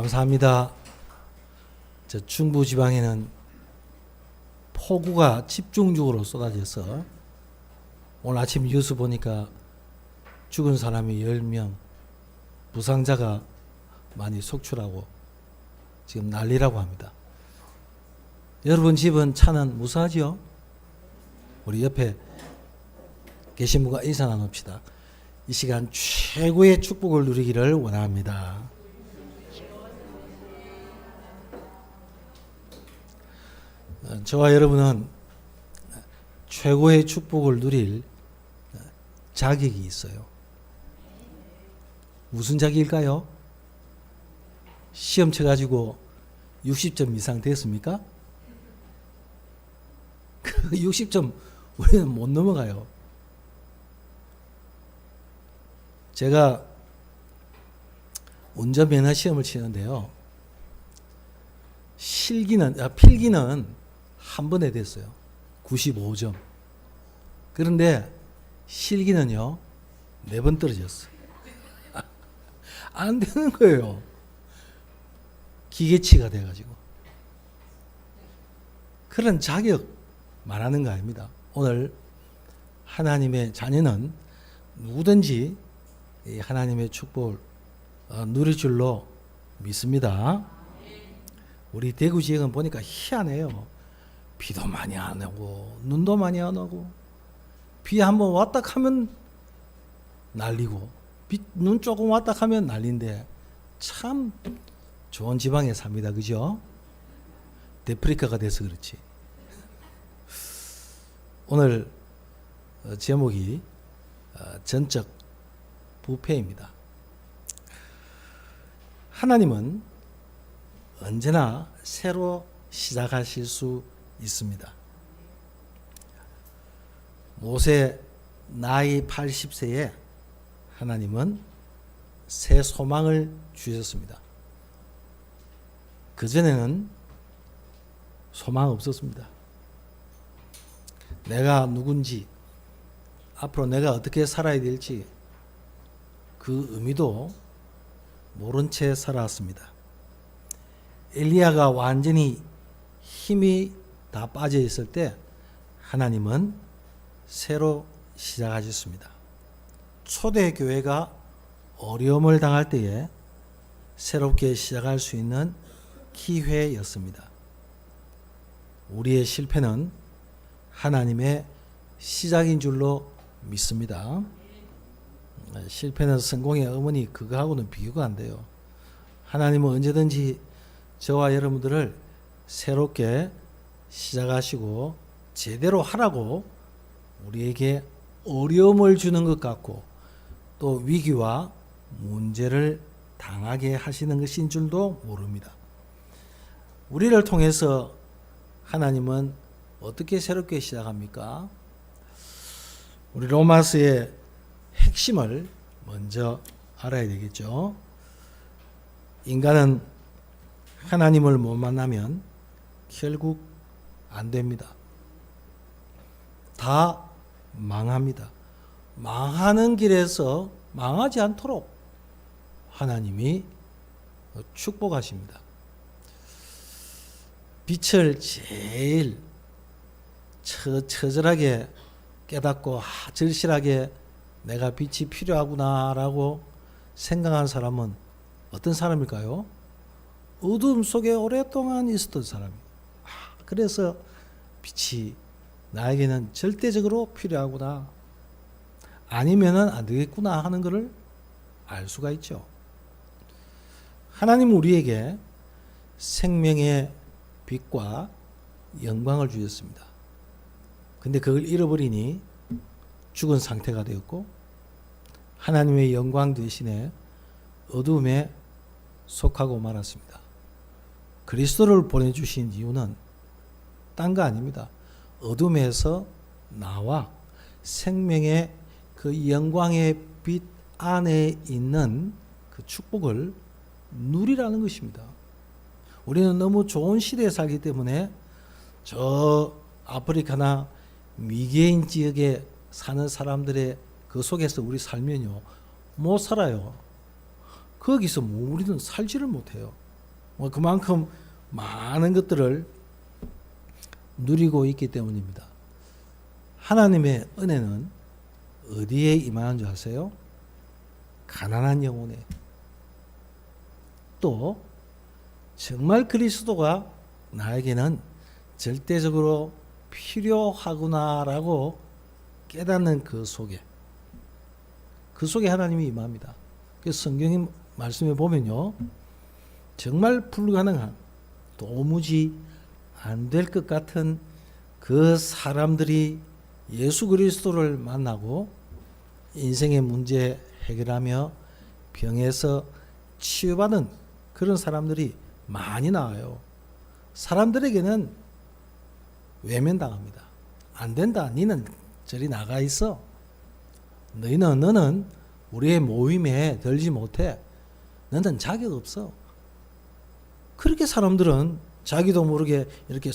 감사합니다. 저 중부지방에는 폭우가 집중적으로 쏟아져서 오늘 아침 뉴스 보니까 죽은 사람이 10명, 부상자가 많이 속출하고 지금 난리라고 합니다. 여러분 집은 차는 무사하지요? 우리 옆에 계신 분과 인사 나눕시다. 이 시간 최고의 축복을 누리기를 원합니다. 저와 여러분은 최고의 축복을 누릴 자격이 있어요. 무슨 자격일까요? 시험 쳐가지고 60점 이상 됐습니까? 그 60점 우리는 못 넘어가요. 제가 운전면허 시험을 치는데요. 필기는 한 번에 됐어요. 95점. 그런데 실기는요, 4번 떨어졌어요. 안 되는 거예요. 기계치가 돼가지고. 그런 자격 말하는 거 아닙니다. 오늘 하나님의 자녀는 누구든지 이 하나님의 축복을 누릴 줄로 믿습니다. 우리 대구 지역은 보니까 희한해요. 비도 많이 안 오고 눈도 많이 안 오고 비 한번 왔다 하면 난리고 눈 조금 왔다 하면 난리인데 참 좋은 지방에 삽니다. 그죠? 데프리카가 돼서 그렇지. 오늘 제목이 전적 부패입니다. 하나님은 언제나 새로 시작하실 수 있습니다. 모세 나이 80세에 하나님은 새 소망을 주셨습니다. 그전에는 소망 없었습니다. 내가 누군지, 앞으로 내가 어떻게 살아야 될지 그 의미도 모른 채 살아왔습니다. 엘리야가 완전히 힘이 다 빠져 있을 때 하나님은 새로 시작하셨습니다. 초대교회가 어려움을 당할 때에 새롭게 시작할 수 있는 기회였습니다. 우리의 실패는 하나님의 시작인 줄로 믿습니다. 실패는 성공의 어머니 그거하고는 비교가 안 돼요. 하나님은 언제든지 저와 여러분들을 새롭게 시작하시고 제대로 하라고 우리에게 어려움을 주는 것 같고 또 위기와 문제를 당하게 하시는 것인 줄도 모릅니다. 우리를 통해서 하나님은 어떻게 새롭게 시작합니까? 우리 로마서의 핵심을 먼저 알아야 되겠죠. 인간은 하나님을 못 만나면 결국 안 됩니다. 다 망합니다. 망하는 길에서 망하지 않도록 하나님이 축복하십니다. 빛을 제일 처절하게 깨닫고 절실하게 내가 빛이 필요하구나라고 생각한 사람은 어떤 사람일까요? 어둠 속에 오랫동안 있었던 사람이에요. 그래서 빛이 나에게는 절대적으로 필요하구나. 아니면은 안 되겠구나 하는 것을 알 수가 있죠. 하나님은 우리에게 생명의 빛과 영광을 주셨습니다. 근데 그걸 잃어버리니 죽은 상태가 되었고 하나님의 영광 대신에 어둠에 속하고 말았습니다. 그리스도를 보내주신 이유는 딴 거 아닙니다. 어둠에서 나와 생명의 그 영광의 빛 안에 있는 그 축복을 누리라는 것입니다. 우리는 너무 좋은 시대에 살기 때문에 저 아프리카나 미개인 지역에 사는 사람들의 그 속에서 우리 살면요 못 살아요. 거기서 우리는 살지를 못해요. 그만큼 많은 것들을 누리고 있기 때문입니다. 하나님의 은혜는 어디에 임하는 줄 아세요? 가난한 영혼에. 또 정말 그리스도가 나에게는 절대적으로 필요하구나라고 깨닫는 그 속에 하나님이 임합니다. 그래서 성경 말씀에 보면요, 정말 불가능한, 도무지 안 될 것 같은 그 사람들이 예수 그리스도를 만나고 인생의 문제 해결하며 병에서 치유받은 그런 사람들이 많이 나와요. 사람들에게는 외면당합니다. 안 된다. 니는 저리 나가 있어. 너는 우리의 모임에 들지 못해. 너는 자격 없어. 그렇게 사람들은 자기도 모르게 이렇게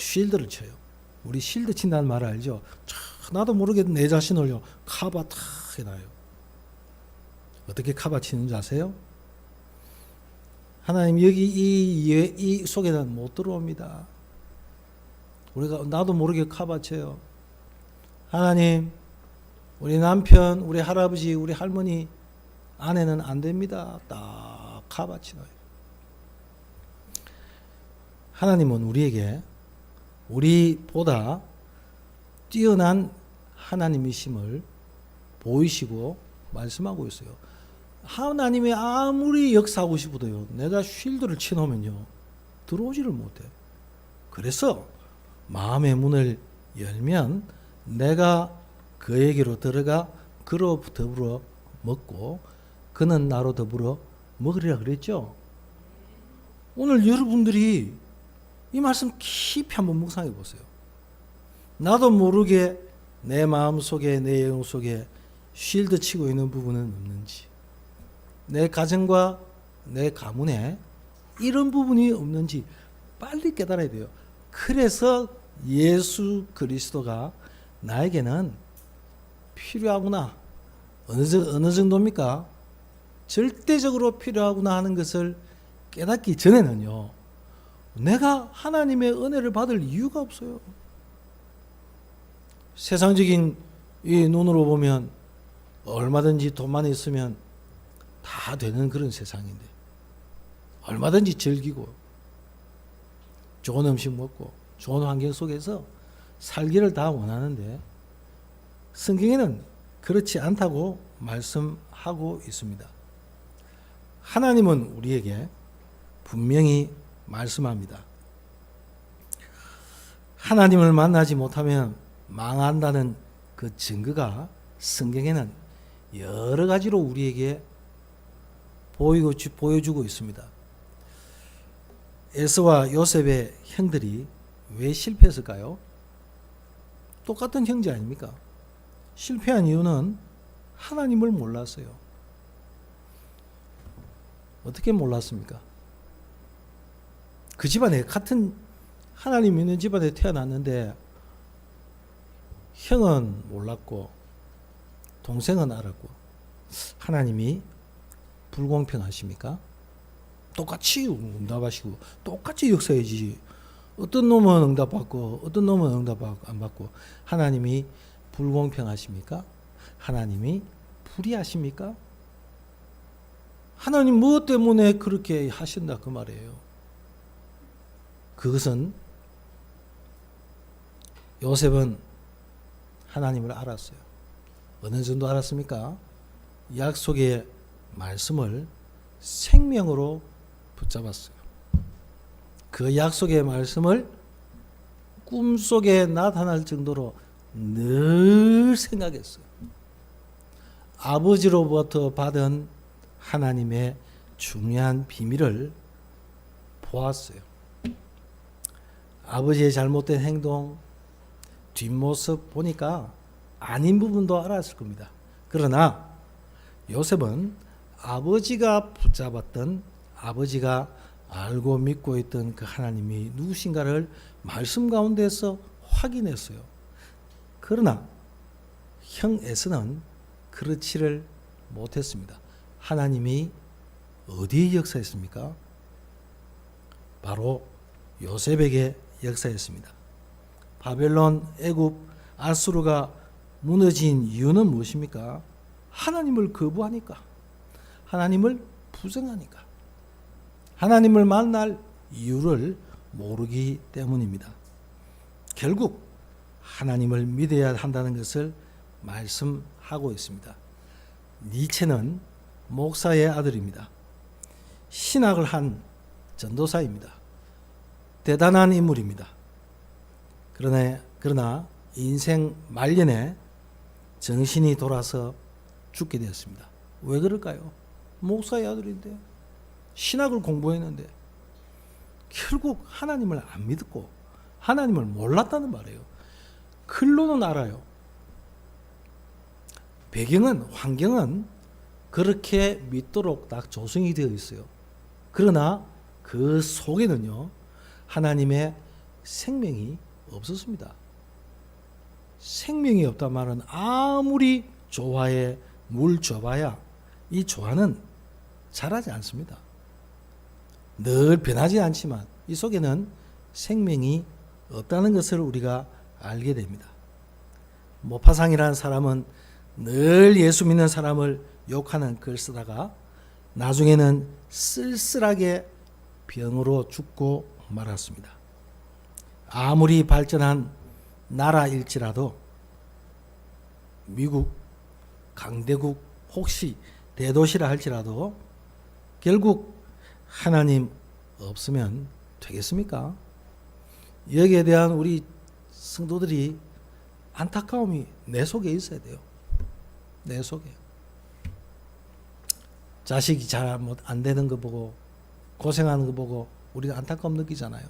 쉴드를 쳐요. 우리 쉴드 친다는 말 알죠? 나도 모르게 내 자신을요, 카바 탁 해놔요. 어떻게 카바 치는 줄 아세요? 하나님 여기 이 속에는 못 들어옵니다. 우리가 나도 모르게 카바 쳐요. 하나님, 우리 남편, 우리 할아버지, 우리 할머니 아내는 안 됩니다. 딱 카바 치나요. 하나님은 우리에게 우리보다 뛰어난 하나님이심을 보이시고 말씀하고 있어요. 하나님이 아무리 역사하고 싶어도요, 내가 쉴드를 쳐놓으면요, 들어오지를 못해. 그래서 마음의 문을 열면 내가 그에게로 들어가 그로 더불어 먹고 그는 나로 더불어 먹으리라 그랬죠. 오늘 여러분들이 이 말씀 깊이 한번 묵상해 보세요. 나도 모르게 내 마음 속에, 내 영 속에 쉴드 치고 있는 부분은 없는지, 내 가정과 내 가문에 이런 부분이 없는지 빨리 깨달아야 돼요. 그래서 예수 그리스도가 나에게는 필요하구나. 어느 정도입니까? 절대적으로 필요하구나 하는 것을 깨닫기 전에는요, 내가 하나님의 은혜를 받을 이유가 없어요. 세상적인 이 눈으로 보면 얼마든지 돈만 있으면 다 되는 그런 세상인데, 얼마든지 즐기고 좋은 음식 먹고 좋은 환경 속에서 살기를 다 원하는데, 성경에는 그렇지 않다고 말씀하고 있습니다. 하나님은 우리에게 분명히 말씀합니다. 하나님을 만나지 못하면 망한다는 그 증거가 성경에는 여러 가지로 우리에게 보여주고 있습니다. 에서와 요셉의 형들이 왜 실패했을까요? 똑같은 형제 아닙니까? 실패한 이유는 하나님을 몰랐어요. 어떻게 몰랐습니까? 그 집안에 같은 하나님 믿는 집안에 태어났는데 형은 몰랐고 동생은 알았고, 하나님이 불공평하십니까? 똑같이 응답하시고 똑같이 역사해야지. 어떤 놈은 응답받고 어떤 놈은 응답 안 받고, 하나님이 불공평하십니까? 하나님이 불의하십니까? 하나님 무엇 때문에 그렇게 하신다 그 말이에요. 그것은 요셉은 하나님을 알았어요. 어느 정도 알았습니까? 약속의 말씀을 생명으로 붙잡았어요. 그 약속의 말씀을 꿈속에 나타날 정도로 늘 생각했어요. 아버지로부터 받은 하나님의 중요한 비밀을 보았어요. 아버지의 잘못된 행동, 뒷모습 보니까 아닌 부분도 알았을 겁니다. 그러나 요셉은 아버지가 붙잡았던, 아버지가 알고 믿고 있던 그 하나님이 누구신가를 말씀 가운데서 확인했어요. 그러나 형 에서는 그렇지를 못했습니다. 하나님이 어디에 역사했습니까? 바로 요셉에게 역사했습니다. 바벨론, 애굽, 아수르가 무너진 이유는 무엇입니까? 하나님을 거부하니까, 하나님을 부정하니까, 하나님을 만날 이유를 모르기 때문입니다. 결국 하나님을 믿어야 한다는 것을 말씀하고 있습니다. 니체는 목사의 아들입니다. 신학을 한 전도사입니다. 대단한 인물입니다. 그러나 인생 말년에 정신이 돌아서 죽게 되었습니다. 왜 그럴까요? 목사의 아들인데, 신학을 공부했는데 결국 하나님을 안 믿고 하나님을 몰랐다는 말이에요. 글로는 알아요. 환경은 그렇게 믿도록 딱 조성이 되어 있어요. 그러나 그 속에는요, 하나님의 생명이 없었습니다. 생명이 없단 말은 아무리 조화에 물 줘봐야 이 조화는 자라지 않습니다. 늘 변하지 않지만 이 속에는 생명이 없다는 것을 우리가 알게 됩니다. 모파상이라는 사람은 늘 예수 믿는 사람을 욕하는 글 쓰다가 나중에는 쓸쓸하게 병으로 죽고 말았습니다. 아무리 발전한 나라일지라도 미국, 강대국, 혹시 대도시라 할지라도 결국 하나님 없으면 되겠습니까? 여기에 대한 우리 성도들이 안타까움이 내 속에 있어야 돼요. 내 속에. 자식이 잘 안 되는 거 보고 고생하는 거 보고 우리가 안타까움 느끼잖아요.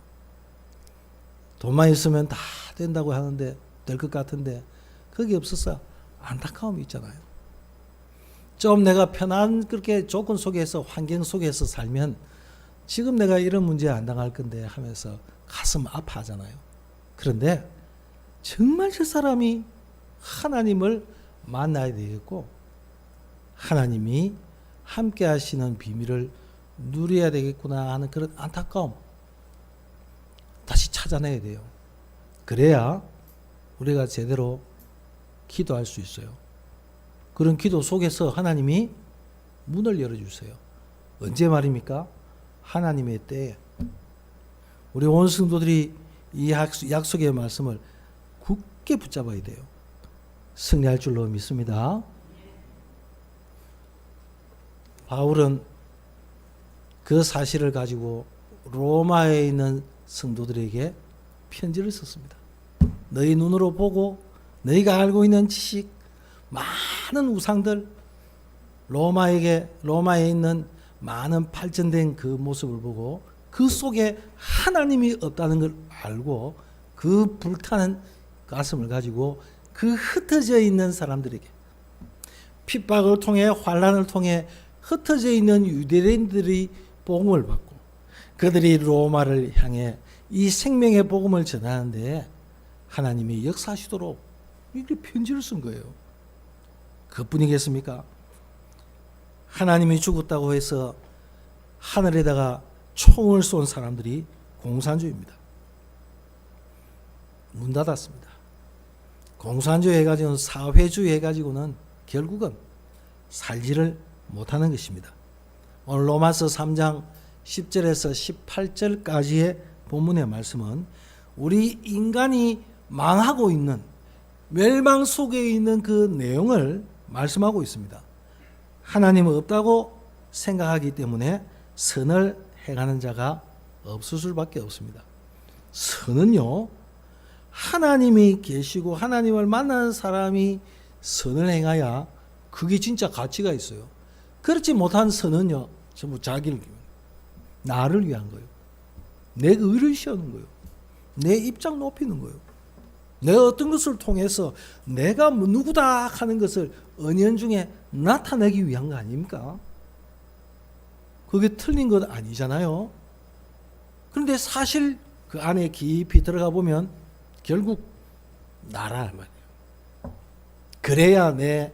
돈만 있으면 다 된다고 하는데 될 것 같은데 그게 없어서 안타까움이 있잖아요. 좀 내가 편한 그렇게 조건 속에서 환경 속에서 살면 지금 내가 이런 문제 안 당할 건데 하면서 가슴 아파하잖아요. 그런데 정말 저 사람이 하나님을 만나야 되겠고 하나님이 함께 하시는 비밀을 누려야 되겠구나 하는 그런 안타까움 다시 찾아내야 돼요. 그래야 우리가 제대로 기도할 수 있어요. 그런 기도 속에서 하나님이 문을 열어주세요. 언제 말입니까? 하나님의 때에. 우리 온 성도들이 이 약속의 말씀을 굳게 붙잡아야 돼요. 승리할 줄로 믿습니다. 바울은 그 사실을 가지고 로마에 있는 성도들에게 편지를 썼습니다. 너희 눈으로 보고 너희가 알고 있는 지식, 많은 우상들, 로마에 있는 많은 발전된 그 모습을 보고 그 속에 하나님이 없다는 걸 알고 그 불타는 가슴을 가지고 그 흩어져 있는 사람들에게 핍박을 통해 환난을 통해 흩어져 있는 유대인들이 복음을 받고 그들이 로마를 향해 이 생명의 복음을 전하는데 하나님이 역사하시도록 이렇게 편지를 쓴 거예요. 그뿐이겠습니까? 하나님이 죽었다고 해서 하늘에다가 총을 쏜 사람들이 공산주의입니다. 문 닫았습니다. 공산주의 해가지고는 사회주의 해가지고는 결국은 살지를 못하는 것입니다. 오늘 로마서 3장 10절에서 18절까지의 본문의 말씀은 우리 인간이 망하고 있는 멸망 속에 있는 그 내용을 말씀하고 있습니다. 하나님은 없다고 생각하기 때문에 선을 행하는 자가 없을 수밖에 없습니다. 선은요, 하나님이 계시고 하나님을 만나는 사람이 선을 행해야 그게 진짜 가치가 있어요. 그렇지 못한 선은요, 전부 자기를 위한, 나를 위한 거예요. 내 의를 세우는 거예요. 내 입장 높이는 거예요. 내가 어떤 것을 통해서 내가 누구다 하는 것을 은연중에 나타내기 위한 거 아닙니까? 그게 틀린 것 아니잖아요. 그런데 사실 그 안에 깊이 들어가 보면 결국 나라 말이에요. 그래야 내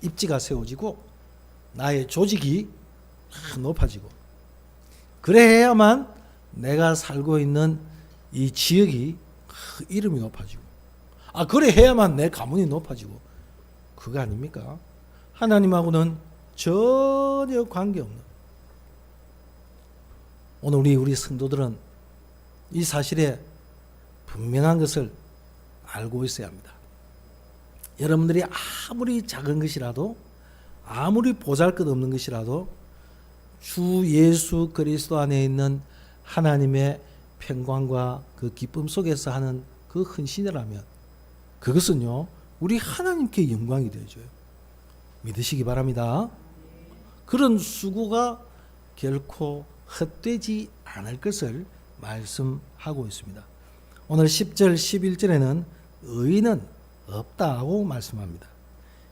입지가 세워지고 나의 조직이 높아지고 그래야만 내가 살고 있는 이 지역이 이름이 높아지고, 그래 해야만 내 가문이 높아지고, 그거 아닙니까? 하나님하고는 전혀 관계없는. 오늘 우리 성도들은 이 사실에 분명한 것을 알고 있어야 합니다. 여러분들이 아무리 작은 것이라도, 아무리 보잘것없는 것이라도 주 예수 그리스도 안에 있는 하나님의 평강과 그 기쁨 속에서 하는 그 헌신이라면 그것은요 우리 하나님께 영광이 되어줘요. 믿으시기 바랍니다. 그런 수고가 결코 헛되지 않을 것을 말씀하고 있습니다. 오늘 10절 11절에는 의인은 없다고 말씀합니다.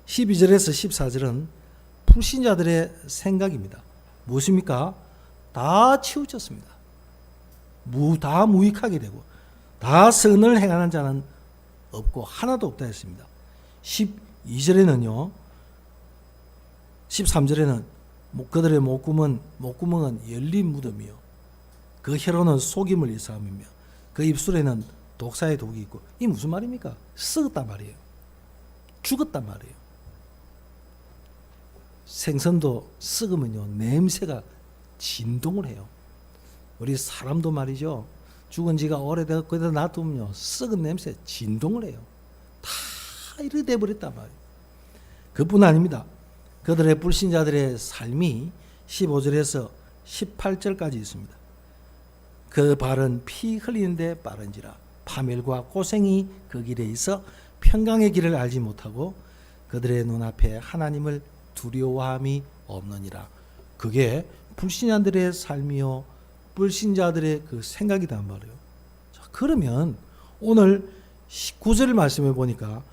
12절에서 14절은 불신자들의 생각입니다. 무엇입니까? 다 치우쳤습니다. 다 무익하게 되고 다 선을 행하는 자는 없고 하나도 없다 했습니다. 12절에는요 13절에는 그들의 목구멍은 열린 무덤이요 그 혀로는 속임을 일삼으며 그 입술에는 독사의 독이 있고, 이 무슨 말입니까? 썩었단 말이에요. 죽었단 말이에요. 생선도 썩으면요 냄새가 진동을 해요. 우리 사람도 말이죠, 죽은 지가 오래되고 거기다 놔두면요 썩은 냄새 진동을 해요. 다 이렇게 돼버렸단 말이에요. 그뿐 아닙니다. 그들의 불신자들의 삶이 15절에서 18절까지 있습니다. 그 발은 피 흘리는데 빠른지라 파멸과 고생이 그 길에 있어 평강의 길을 알지 못하고 그들의 눈앞에 하나님을 두려워함이 없느니라. 그게 불신자들의 삶이요 불신자들의 그 생각이란 말이에요. 자, 그러면 오늘 19절 말씀해 보니까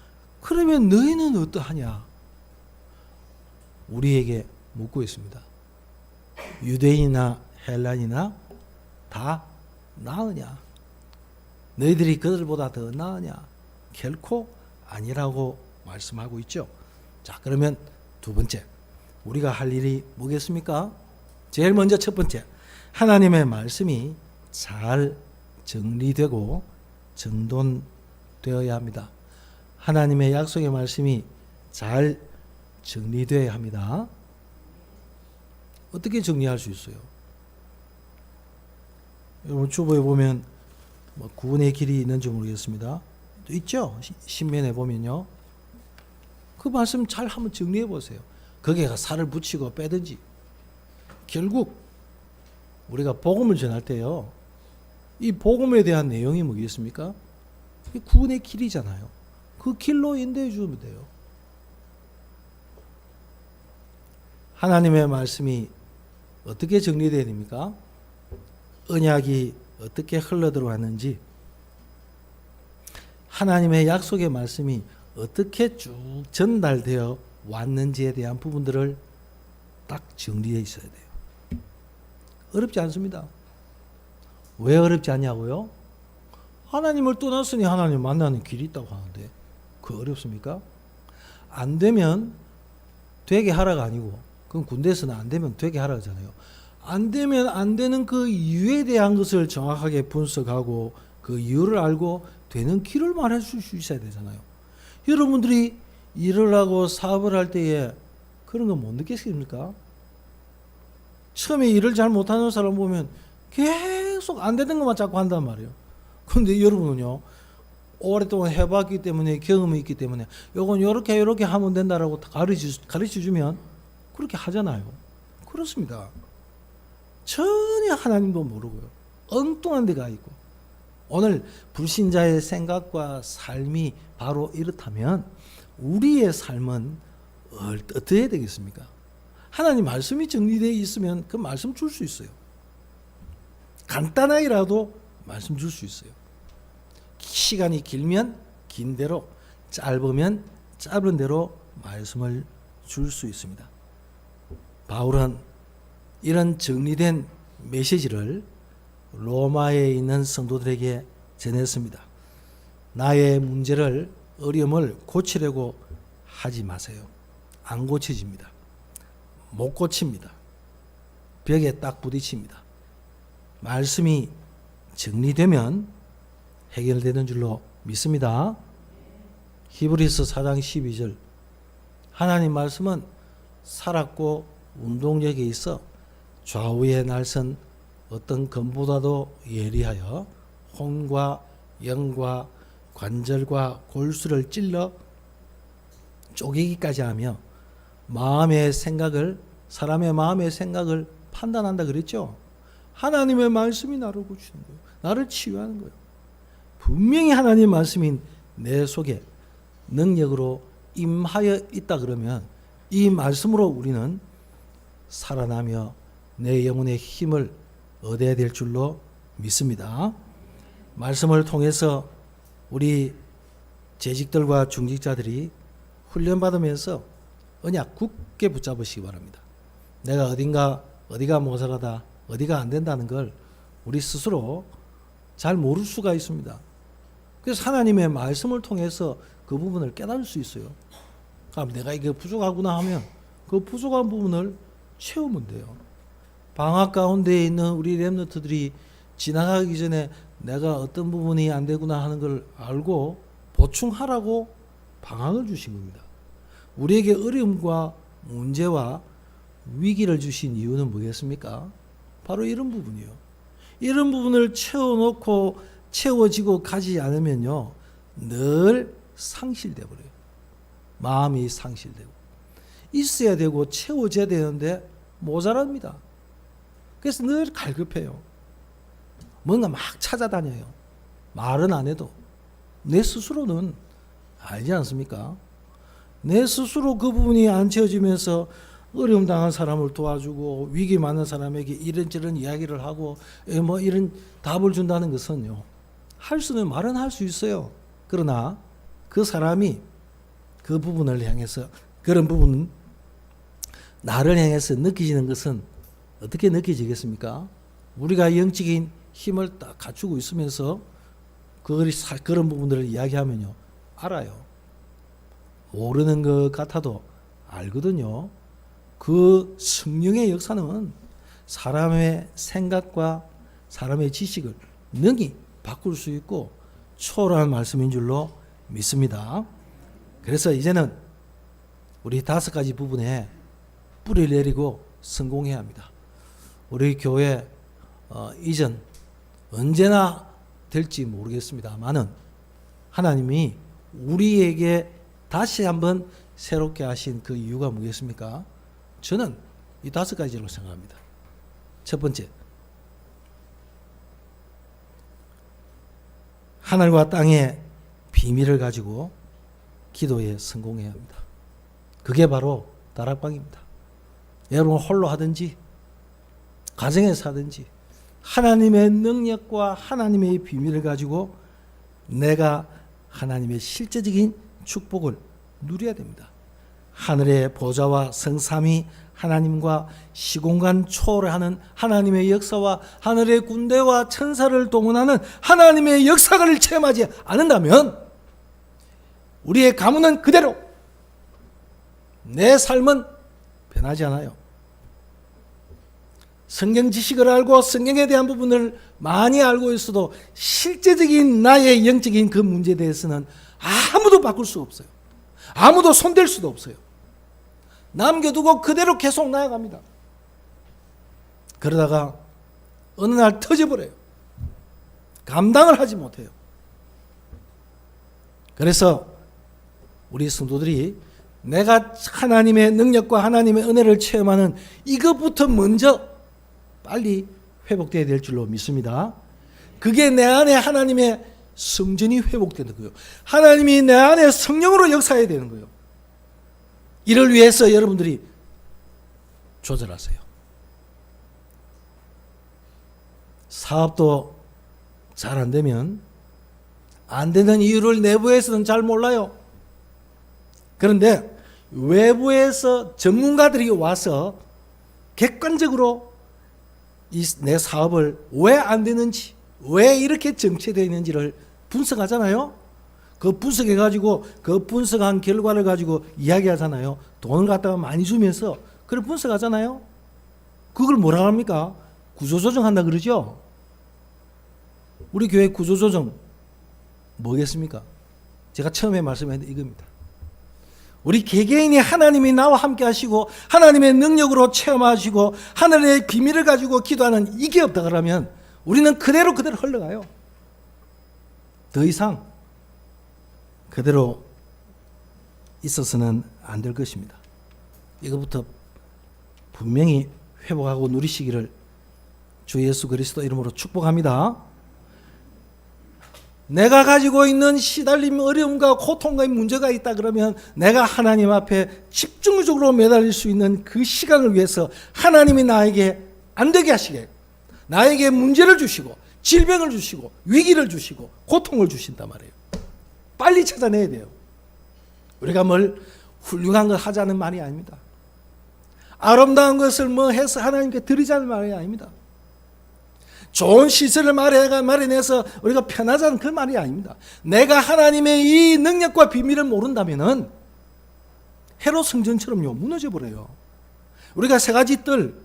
그러면 너희는 어떠하냐? 우리에게 묻고 있습니다. 유대인이나 헬라인이나 다 나으냐? 너희들이 그들보다 더 나으냐? 결코 아니라고 말씀하고 있죠. 자, 그러면 두 번째, 우리가 할 일이 뭐겠습니까? 제일 먼저 첫 번째, 하나님의 말씀이 잘 정리되고 정돈되어야 합니다. 하나님의 약속의 말씀이 잘 정리되어야 합니다. 어떻게 정리할 수 있어요? 여러분 주보에 보면 구원의 길이 있는지 모르겠습니다. 있죠? 신면에 보면요. 그 말씀 잘 한번 정리해 보세요. 거기에 살을 붙이고 빼든지. 결국 우리가 복음을 전할 때요, 이 복음에 대한 내용이 뭐겠습니까? 이 구원의 길이잖아요. 그 길로 인도해 주면 돼요. 하나님의 말씀이 어떻게 정리되어야 됩니까? 언약이 어떻게 흘러들어왔는지, 하나님의 약속의 말씀이 어떻게 쭉 전달되어 왔는지에 대한 부분들을 딱 정리되어 있어야 돼요. 어렵지 않습니다. 왜 어렵지 않냐고요? 하나님을 떠났으니 하나님 만나는 길이 있다고 하는데 그 어렵습니까? 안 되면 되게 하라가 아니고, 그건 군대에서는 안 되면 되게 하라 하잖아요. 안 되면 안 되는 그 이유에 대한 것을 정확하게 분석하고 그 이유를 알고 되는 길을 말해줄 수 있어야 되잖아요. 여러분들이 일을 하고 사업을 할 때에 그런 거 못 느끼십니까? 처음에 일을 잘 못하는 사람 보면 계속 안 되는 것만 자꾸 한단 말이에요. 그런데 여러분은요, 오랫동안 해봤기 때문에, 경험이 있기 때문에 요건 요렇게 하면 된다라고 가르쳐주면 그렇게 하잖아요. 그렇습니다. 전혀 하나님도 모르고요. 엉뚱한 데가 있고. 오늘 불신자의 생각과 삶이 바로 이렇다면 우리의 삶은 어떻게 해야 되겠습니까? 하나님 말씀이 정리되어 있으면 그 말씀 줄 수 있어요. 간단하게라도 말씀 줄 수 있어요. 시간이 길면 긴 대로, 짧으면 짧은 대로 말씀을 줄 수 있습니다. 바울은 이런 정리된 메시지를 로마에 있는 성도들에게 전했습니다. 나의 문제를, 어려움을 고치려고 하지 마세요. 안 고쳐집니다. 못 고칩니다. 벽에 딱 부딪힙니다. 말씀이 정리되면 해결되는 줄로 믿습니다. 히브리서 4장 12절 하나님 말씀은 살았고 운동력이 있어 좌우의 날선 어떤 검보다도 예리하여 혼과 영과 관절과 골수를 찔러 쪼개기까지 하며 사람의 마음의 생각을 판단한다 그랬죠. 하나님의 말씀이 나를 고치는 거예요. 나를 치유하는 거예요. 분명히 하나님의 말씀이 내 속에 능력으로 임하여 있다 그러면 이 말씀으로 우리는 살아나며 내 영혼의 힘을 얻어야 될 줄로 믿습니다. 말씀을 통해서 우리 재직들과 중직자들이 훈련받으면서 언약 굳게 붙잡으시기 바랍니다. 내가 어디가 모자라다, 어디가 안 된다는 걸 우리 스스로 잘 모를 수가 있습니다. 그래서 하나님의 말씀을 통해서 그 부분을 깨달을 수 있어요. 그럼 내가 이게 부족하구나 하면 그 부족한 부분을 채우면 돼요. 방학 가운데 있는 우리 렘넌트들이 지나가기 전에 내가 어떤 부분이 안 되구나 하는 걸 알고 보충하라고 방학을 주신 겁니다. 우리에게 어려움과 문제와 위기를 주신 이유는 뭐겠습니까? 바로 이런 부분이요. 이런 부분을 채워놓고 채워지고 가지 않으면요, 늘 상실돼 버려요. 마음이 상실되고 있어야 되고 채워져야 되는데 모자랍니다. 그래서 늘 갈급해요. 뭔가 막 찾아다녀요. 말은 안 해도 내 스스로는 알지 않습니까? 내 스스로 그 부분이 안 채워지면서 어려움 당한 사람을 도와주고 위기 많은 사람에게 이런저런 이야기를 하고 뭐 이런 답을 준다는 것은요, 말은 할 수 있어요. 그러나 그 사람이 그 부분을 향해서, 그런 부분 나를 향해서 느끼지는 것은 어떻게 느껴지겠습니까? 우리가 영적인 힘을 딱 갖추고 있으면서 그런 부분들을 이야기하면요, 알아요. 모르는 것 같아도 알거든요. 그 성령의 역사는 사람의 생각과 사람의 지식을 능히 바꿀 수 있고 초월한 말씀인 줄로 믿습니다. 그래서 이제는 우리 5가지 부분에 뿌리를 내리고 성공해야 합니다. 우리 교회 이전 언제나 될지 모르겠습니다만은 하나님이 우리에게 다시 한번 새롭게 하신 그 이유가 뭐겠습니까? 저는 이 5가지로 생각합니다. 첫 번째, 하늘과 땅의 비밀을 가지고 기도에 성공해야 합니다. 그게 바로 다락방입니다. 여러분 홀로 하든지 가정에서 하든지 하나님의 능력과 하나님의 비밀을 가지고 내가 하나님의 실제적인 축복을 누려야 됩니다. 하늘의 보좌와 성삼위 하나님과 시공간 초월하는 하나님의 역사와 하늘의 군대와 천사를 동원하는 하나님의 역사를 체험하지 않는다면 우리의 가문은 그대로, 내 삶은 변하지 않아요. 성경 지식을 알고 성경에 대한 부분을 많이 알고 있어도 실제적인 나의 영적인 그 문제에 대해서는 아무도 바꿀 수 없어요. 아무도 손댈 수도 없어요. 남겨두고 그대로 계속 나아갑니다. 그러다가 어느 날 터져버려요. 감당을 하지 못해요. 그래서 우리 성도들이 내가 하나님의 능력과 하나님의 은혜를 체험하는 이것부터 먼저 빨리 회복되어야 될 줄로 믿습니다. 그게 내 안에 하나님의 성전이 회복되는 거예요. 하나님이 내 안에 성령으로 역사해야 되는 거예요. 이를 위해서 여러분들이 조절하세요. 사업도 잘 안 되면 안 되는 이유를 내부에서는 잘 몰라요. 그런데 외부에서 전문가들이 와서 객관적으로 내 사업을 왜 안 되는지, 왜 이렇게 정체되어 있는지를 분석하잖아요. 그 분석해가지고 그 분석한 결과를 가지고 이야기하잖아요. 돈을 갖다가 많이 주면서 그걸 분석하잖아요. 그걸 뭐라 합니까? 구조조정한다 그러죠. 우리 교회 구조조정 뭐겠습니까? 제가 처음에 말씀했는데 이겁니다. 우리 개개인이 하나님이 나와 함께 하시고 하나님의 능력으로 체험하시고 하늘의 비밀을 가지고 기도하는 이게 없다 그러면 우리는 그대로 흘러가요. 더 이상 그대로 있어서는 안 될 것입니다. 이것부터 분명히 회복하고 누리시기를 주 예수 그리스도 이름으로 축복합니다. 내가 가지고 있는 시달림, 어려움과 고통과 문제가 있다 그러면 내가 하나님 앞에 집중적으로 매달릴 수 있는 그 시간을 위해서 하나님이 나에게 안 되게 하시게, 나에게 문제를 주시고 질병을 주시고 위기를 주시고 고통을 주신단 말이에요. 빨리 찾아내야 돼요. 우리가 뭘 훌륭한 걸 하자는 말이 아닙니다. 아름다운 것을 뭐 해서 하나님께 드리자는 말이 아닙니다. 좋은 시설을 마련해서 우리가 편하자는 그 말이 아닙니다. 내가 하나님의 이 능력과 비밀을 모른다면은 헤롯 성전처럼요 무너져 버려요. 우리가 세 가지 뜰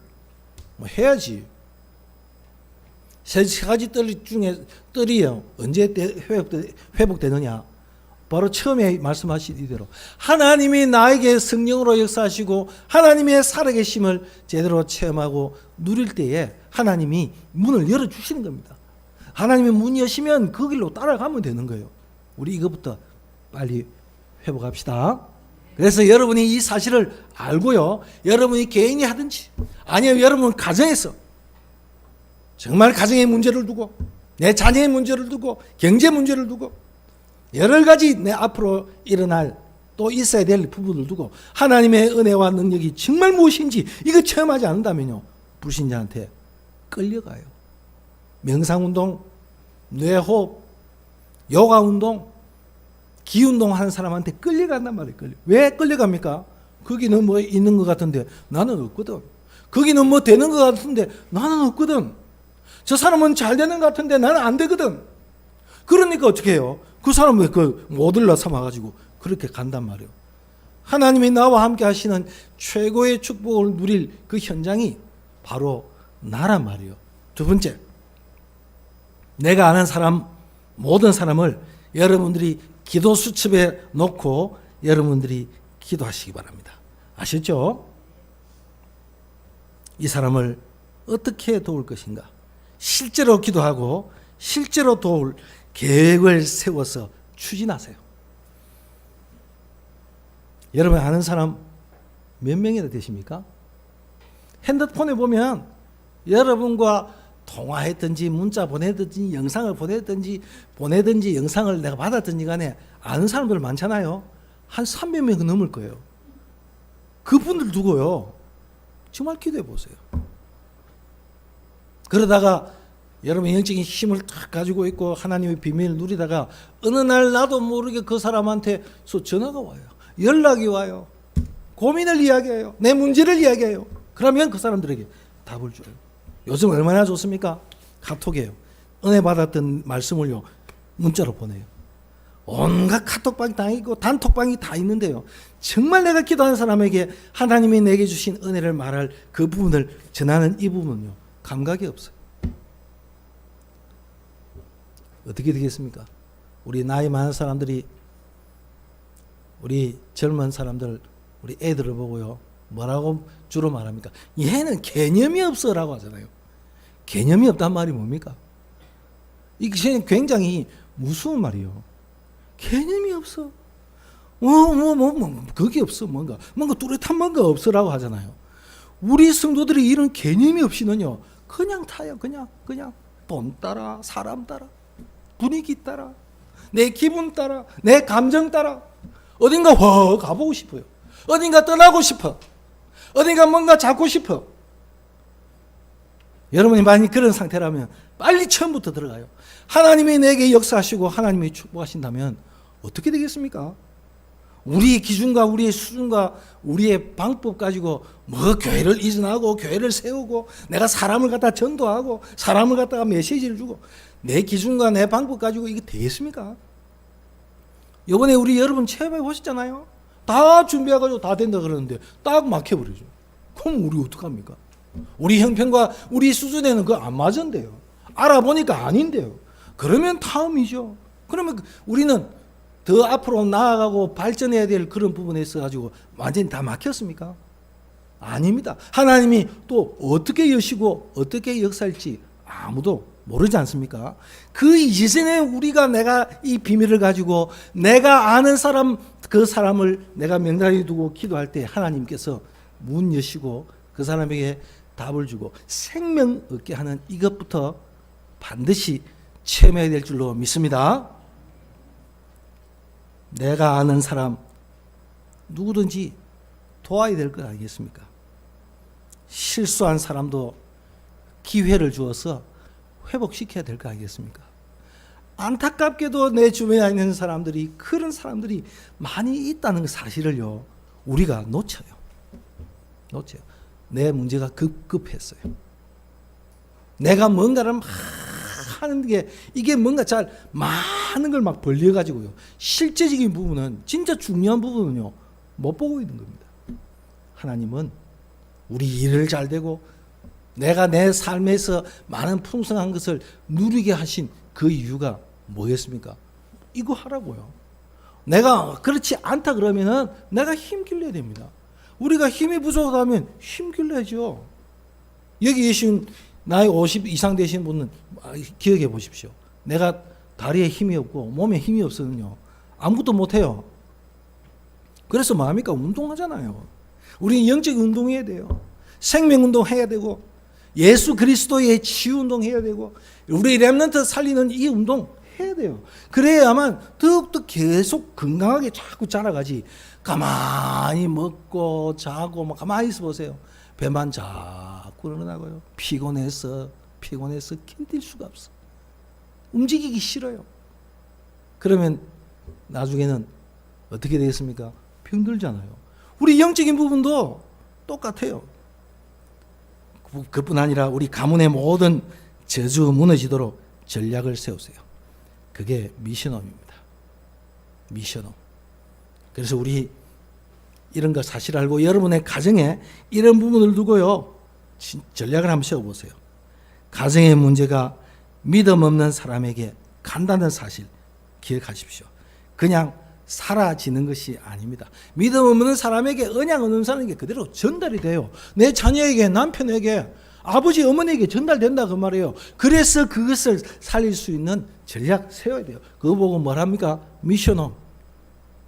뭐 해야지. 세 가지 뜰 중에 뜰이요 언제 회복되느냐? 바로 처음에 말씀하신 이대로 하나님이 나에게 성령으로 역사하시고 하나님의 살아계심을 제대로 체험하고 누릴 때에 하나님이 문을 열어주시는 겁니다. 하나님이 문 여시면 그 길로 따라가면 되는 거예요. 우리 이것부터 빨리 회복합시다. 그래서 여러분이 이 사실을 알고요, 여러분이 개인이 하든지 아니면 여러분 가정에서 정말 가정의 문제를 두고 내 자녀의 문제를 두고 경제 문제를 두고 여러 가지 내 앞으로 일어날 또 있어야 될 부분을 두고 하나님의 은혜와 능력이 정말 무엇인지 이거 체험하지 않는다면요 불신자한테 끌려가요. 명상운동, 뇌호흡, 요가운동, 기운동 하는 사람한테 끌려간단 말이에요. 왜 끌려갑니까? 거기는 뭐 있는 것 같은데 나는 없거든. 거기는 뭐 되는 것 같은데 나는 없거든. 저 사람은 잘 되는 것 같은데 나는 안 되거든. 그러니까 어떻게 해요? 그 사람을 못 일러 삼아가지고 그렇게 간단 말이에요. 하나님이 나와 함께 하시는 최고의 축복을 누릴 그 현장이 바로 나란 말이에요. 두 번째, 내가 아는 사람, 모든 사람을 여러분들이 기도 수첩에 놓고 여러분들이 기도하시기 바랍니다. 아셨죠? 이 사람을 어떻게 도울 것인가? 실제로 기도하고 실제로 도울 계획을 세워서 추진하세요. 여러분 아는 사람 몇 명이나 되십니까? 핸드폰에 보면 여러분과 통화했든지 문자 보내든지 영상을 보내든지 영상을 내가 받았든지 간에 아는 사람들 많잖아요. 한 300명 넘을 거예요. 그분들 두고요 정말 기도해 보세요. 그러다가 여러분 영적인 힘을 딱 가지고 있고 하나님의 비밀을 누리다가 어느 날 나도 모르게 그 사람한테 전화가 와요. 연락이 와요. 고민을 이야기해요. 내 문제를 이야기해요. 그러면 그 사람들에게 답을 줘요. 요즘 얼마나 좋습니까? 카톡이에요. 은혜 받았던 말씀을요 문자로 보내요. 온갖 카톡방이 다 있고 단톡방이 다 있는데요 정말 내가 기도하는 사람에게 하나님이 내게 주신 은혜를 말할 그 부분을 전하는 이 부분은요 감각이 없어요. 어떻게 되겠습니까? 우리 나이 많은 사람들이 우리 젊은 사람들 우리 애들을 보고요 뭐라고 주로 말합니까? 얘는 개념이 없어라고 하잖아요. 개념이 없단 말이 뭡니까? 이게 굉장히 무서운 말이에요. 개념이 없어. 그게 없어. 뭔가 뚜렷한 뭔가 없어라고 하잖아요. 우리 성도들이 이런 개념이 없이는요 그냥 타요. 그냥 돈 따라, 사람 따라, 분위기 따라, 내 기분 따라, 내 감정 따라 어딘가 가보고 싶어요. 어딘가 떠나고 싶어. 어딘가 뭔가 잡고 싶어. 여러분이 만약 그런 상태라면 빨리 처음부터 들어가요. 하나님이 내게 역사하시고 하나님이 축복하신다면 어떻게 되겠습니까? 우리의 기준과 우리의 수준과 우리의 방법 가지고 뭐 교회를 이전하고 교회를 세우고 내가 사람을 갖다 전도하고 사람을 갖다가 메시지를 주고 내 기준과 내 방법 가지고 이게 되겠습니까? 이번에 우리 여러분 체험해 보셨잖아요. 다 준비해가지고 다 된다 그러는데 딱 막혀버리죠. 그럼 우리 어떡합니까? 우리 형편과 우리 수준에는 그거 안 맞은데요. 알아보니까 아닌데요. 그러면 다음이죠. 그러면 우리는 더 앞으로 나아가고 발전해야 될 그런 부분에 있어 가지고 완전히 다 막혔습니까? 아닙니다. 하나님이 또 어떻게 여시고 어떻게 역사할지 아무도 모르지 않습니까? 그 이전에 우리가 내가 이 비밀을 가지고 내가 아는 사람, 그 사람을 내가 명단에 두고 기도할 때 하나님께서 문 여시고 그 사람에게 답을 주고 생명 얻게 하는 이것부터 반드시 체험해야 될 줄로 믿습니다. 내가 아는 사람 누구든지 도와야 될 것 아니겠습니까? 실수한 사람도 기회를 주어서 회복시켜야 될 거 아니겠습니까? 안타깝게도 내 주변에 있는 사람들이 그런 사람들이 많이 있다는 사실을요 우리가 놓쳐요. 내 문제가 급급했어요. 내가 뭔가를 막 하는 게 이게 뭔가 잘 많은 걸 막 벌려가지고요 실제적인 부분은 진짜 중요한 부분은요 못 보고 있는 겁니다. 하나님은 우리 일을 잘 되고 내가 내 삶에서 많은 풍성한 것을 누리게 하신 그 이유가 뭐겠습니까? 이거 하라고요. 내가 그렇지 않다 그러면은 내가 힘길러야 됩니다. 우리가 힘이 부족하다면 힘길러야죠. 여기 계신 나이 50 이상 되신 분은 기억해 보십시오. 내가 다리에 힘이 없고 몸에 힘이 없으면요 아무것도 못해요. 그래서 뭐합니까? 운동하잖아요. 우리는 영적 운동해야 돼요. 생명 운동해야 되고 예수 그리스도의 치유 운동해야 되고 우리 렘넌트 살리는 이 운동 해야 돼요. 그래야만 더욱더 계속 건강하게 자꾸 자라가지. 가만히 먹고 자고 막 가만히 있어 보세요. 배만 자꾸 늘어나고요. 피곤해서 견딜 수가 없어. 움직이기 싫어요. 그러면 나중에는 어떻게 되겠습니까? 병들잖아요. 우리 영적인 부분도 똑같아요. 그뿐 아니라 우리 가문의 모든 저주 무너지도록 전략을 세우세요. 그게 미션홈입니다. 미션홈. 그래서 우리 이런 거 사실 알고 여러분의 가정에 이런 부분을 두고요 전략을 한번 세워보세요. 가정의 문제가 믿음 없는 사람에게 간다는 사실 기억하십시오. 그냥 사라지는 것이 아닙니다. 믿음 없는 사람에게 언약 없는 사람에게 그대로 전달이 돼요. 내 자녀에게 남편에게 아버지 어머니에게 전달된다 그 말이에요. 그래서 그것을 살릴 수 있는 전략 세워야 돼요. 그거 보고 뭐랍니까? 미션홈.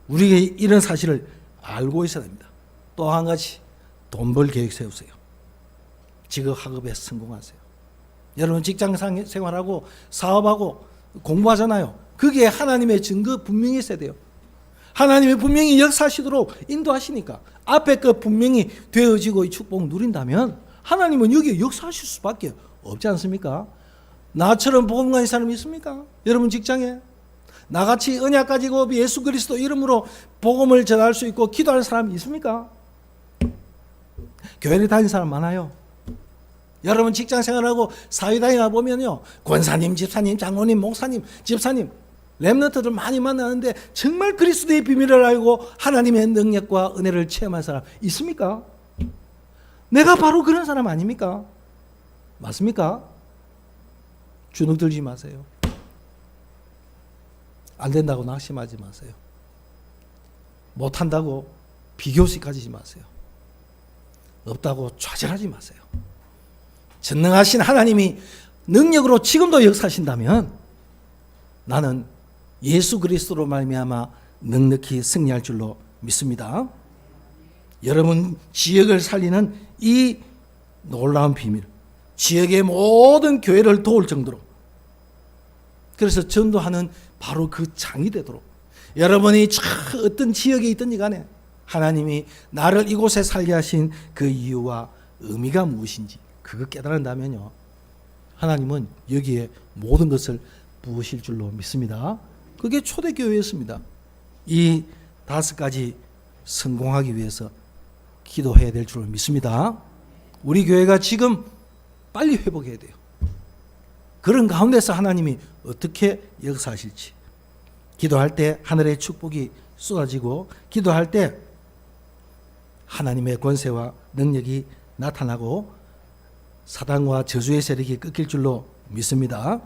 우리가 이런 사실을 알고 있어야 됩니다. 또 한 가지 돈 벌 계획 세우세요. 직업 학업에 성공하세요. 여러분 직장 생활하고 사업하고 공부하잖아요. 그게 하나님의 증거 분명히 있어야 돼요. 하나님이 분명히 역사하시도록 인도하시니까 앞에 거 분명히 되어지고 이 축복 누린다면 하나님은 여기에 역사하실 수밖에 없지 않습니까? 나처럼 복음 가진 사람이 있습니까? 여러분 직장에 나같이 언약 가지고 예수 그리스도 이름으로 복음을 전할 수 있고 기도하는 사람이 있습니까? 교회를 다니는 사람 많아요. 여러분 직장 생활하고 사회 다니다 보면요 권사님, 집사님, 장로님, 목사님, 집사님 렘넌트들 많이 만나는데 정말 그리스도의 비밀을 알고 하나님의 능력과 은혜를 체험한 사람 있습니까? 내가 바로 그런 사람 아닙니까? 맞습니까? 주눅 들지 마세요. 안 된다고 낙심하지 마세요. 못한다고 비교식 가지지 마세요. 없다고 좌절하지 마세요. 전능하신 하나님이 능력으로 지금도 역사하신다면 나는 예수 그리스도로 말미암아 넉넉히 승리할 줄로 믿습니다. 여러분 지역을 살리는 이 놀라운 비밀, 지역의 모든 교회를 도울 정도로 그래서 전도하는 바로 그 장이 되도록 여러분이 어떤 지역에 있든지 간에 하나님이 나를 이곳에 살게 하신 그 이유와 의미가 무엇인지 그거 깨달은다면요 하나님은 여기에 모든 것을 부으실 줄로 믿습니다. 그게 초대교회였습니다. 이 5가지 성공하기 위해서 기도해야 될 줄로 믿습니다. 우리 교회가 지금 빨리 회복해야 돼요. 그런 가운데서 하나님이 어떻게 역사하실지 기도할 때 하늘의 축복이 쏟아지고 기도할 때 하나님의 권세와 능력이 나타나고 사단과 저주의 세력이 꺾일 줄로 믿습니다.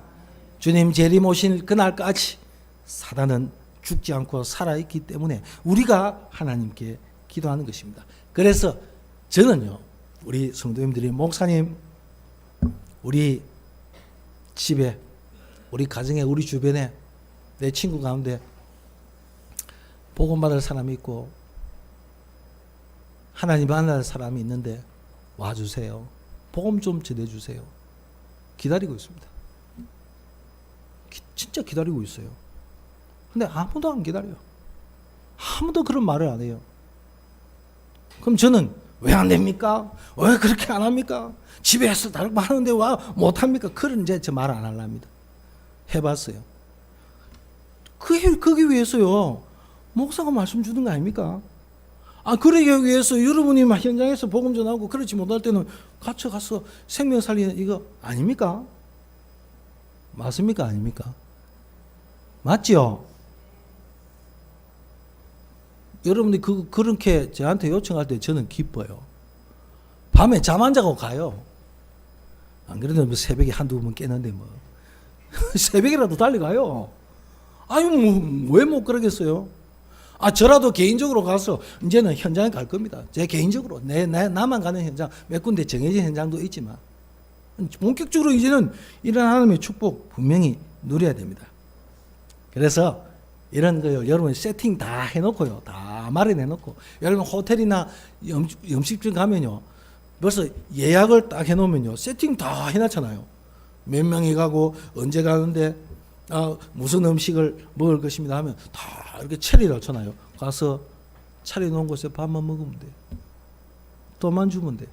주님 재림 오실 그날까지 사단은 죽지 않고 살아있기 때문에 우리가 하나님께 기도하는 것입니다. 그래서 저는요, 우리 성도님들이, 목사님, 우리 집에, 우리 가정에, 우리 주변에, 내 친구 가운데 복음받을 사람이 있고 하나님 만날 사람이 있는데 와주세요. 복음 좀 전해주세요. 기다리고 있습니다. 진짜 기다리고 있어요. 근데 아무도 안 기다려요. 아무도 그런 말을 안 해요. 그럼 저는 왜 안 됩니까? 왜 그렇게 안 합니까? 집에서 다르고 하는데 와 못합니까? 그런 이제 저 말 안 하랍니다. 해봤어요. 그러기 위해서요, 목사가 말씀 주는 거 아닙니까? 그러기 위해서 여러분이 현장에서 복음 전하고 그렇지 못할 때는 같이 가서 생명 살리는 이거 아닙니까? 맞습니까? 아닙니까? 맞죠? 여러분들이 그렇게 저한테 요청할 때 저는 기뻐요. 밤에 잠 안 자고 가요. 안 그래도 뭐 새벽에 한두 번 깨는데 뭐. 새벽이라도 달려가요. 왜 못 그러겠어요? 저라도 개인적으로 가서 이제는 현장에 갈 겁니다. 제 개인적으로. 나만 가는 현장, 몇 군데 정해진 현장도 있지만. 본격적으로 이제는 이런 하나님의 축복 분명히 누려야 됩니다. 그래서 이런 거요, 여러분 세팅 다 해놓고요, 다 마련해놓고, 여러분 호텔이나 음식점 가면요, 벌써 예약을 딱 해놓으면요, 세팅 다 해놨잖아요. 몇 명이 가고 언제 가는데 무슨 음식을 먹을 것입니다 하면 다 이렇게 처리를 하잖아요. 가서 차려놓은 곳에 밥만 먹으면 돼. 돈만 주면 돼.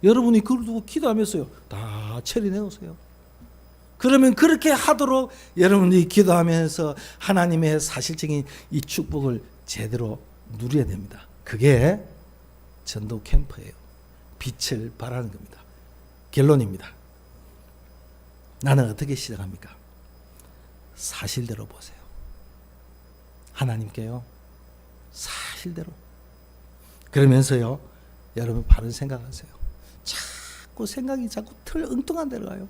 여러분이 그걸 두고 기도하면서요, 다 처리내놓으세요. 그러면 그렇게 하도록 여러분들이 기도하면서 하나님의 사실적인 이 축복을 제대로 누려야 됩니다. 그게 전도 캠프예요. 빛을 발하는 겁니다. 결론입니다. 나는 어떻게 시작합니까? 사실대로 보세요. 하나님께요, 사실대로. 그러면서요, 여러분 바른 생각하세요. 생각이 자꾸 엉뚱한 데로 가요.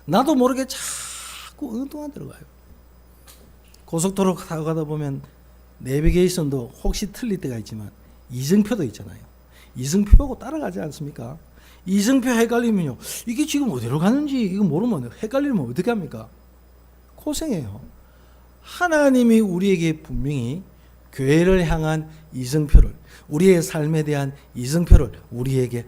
나도 모르게 자꾸 엉뚱한 데로 가요. 고속도로 타고 가다 보면 내비게이션도 혹시 틀릴 때가 있지만 이정표도 있잖아요. 이정표 보고 따라가지 않습니까? 이정표 헷갈리면요, 이게 지금 어디로 가는지 이거 모르면 헷갈리면 어떻게 합니까? 고생해요. 하나님이 우리에게 분명히 교회를 향한 이정표를, 우리의 삶에 대한 이정표를 우리에게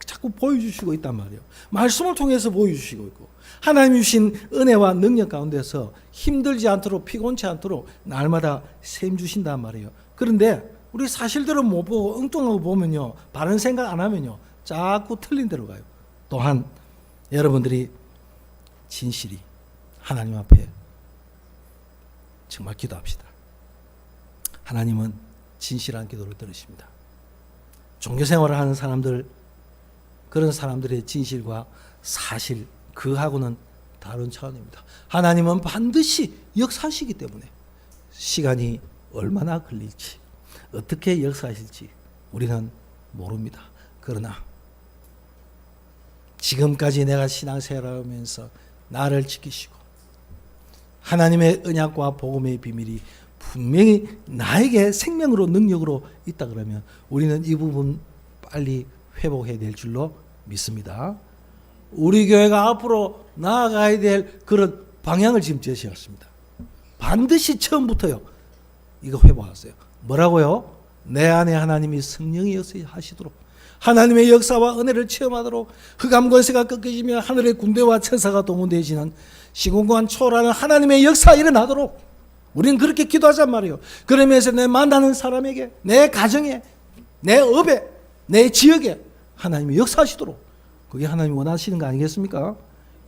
자꾸 보여주시고 있단 말이에요. 말씀을 통해서 보여주시고 있고, 하나님 주신 은혜와 능력 가운데서 힘들지 않도록, 피곤치 않도록 날마다 셈 주신단 말이에요. 그런데 우리 사실대로 못 보고 엉뚱하고 보면요, 바른 생각 안 하면요, 자꾸 틀린 데로 가요. 또한 여러분들이 진실이 하나님 앞에 정말 기도합시다. 하나님은 진실한 기도를 들으십니다. 종교생활을 하는 사람들, 그런 사람들의 진실과 사실, 그하고는 다른 차원입니다. 하나님은 반드시 역사하시기 때문에 시간이 얼마나 걸릴지, 어떻게 역사하실지 우리는 모릅니다. 그러나 지금까지 내가 신앙생활하면서 나를 지키시고 하나님의 언약과 복음의 비밀이 분명히 나에게 생명으로, 능력으로 있다 그러면 우리는 이 부분 빨리 회복해야 될 줄로 믿습니다. 우리 교회가 앞으로 나아가야 될 그런 방향을 지금 제시했습니다. 반드시 처음부터요, 이거 회복하세요. 뭐라고요? 내 안에 하나님이 성령이 역사하시도록, 하나님의 역사와 은혜를 체험하도록, 흑암 권세가 꺾여지며 하늘의 군대와 천사가 동원되어지는 시공간 초월하는 하나님의 역사가 일어나도록 우리는 그렇게 기도하잔 말이에요. 그러면서 내 만나는 사람에게, 내 가정에, 내 업에, 내 지역에 하나님이 역사하시도록, 그게 하나님이 원하시는 거 아니겠습니까?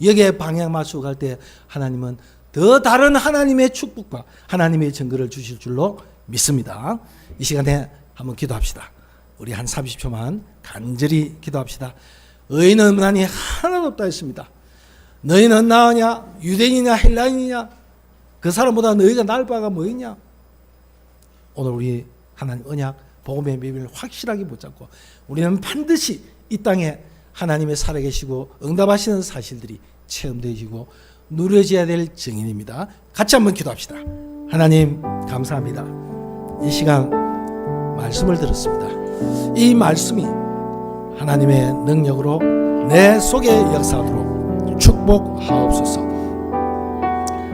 여기에 방향 맞추고 갈 때 하나님은 더 다른 하나님의 축복과 하나님의 증거를 주실 줄로 믿습니다. 이 시간에 한번 기도합시다. 우리 한 30초만 간절히 기도합시다. 의인은 문안이 하나도 없다 했습니다. 너희는 나으냐? 유대인이냐? 헬라인이냐? 그 사람보다 너희가 나을 바가 뭐 있냐? 오늘 우리 하나님 언약, 복음의 비밀을 확실하게 붙잡고 우리는 반드시 이 땅에 하나님의 살아계시고 응답하시는 사실들이 체험되어지고 누려져야 될 증인입니다. 같이 한번 기도합시다. 하나님 감사합니다. 이 시간 말씀을 들었습니다. 이 말씀이 하나님의 능력으로 내 속에 역사하도록 축복하옵소서.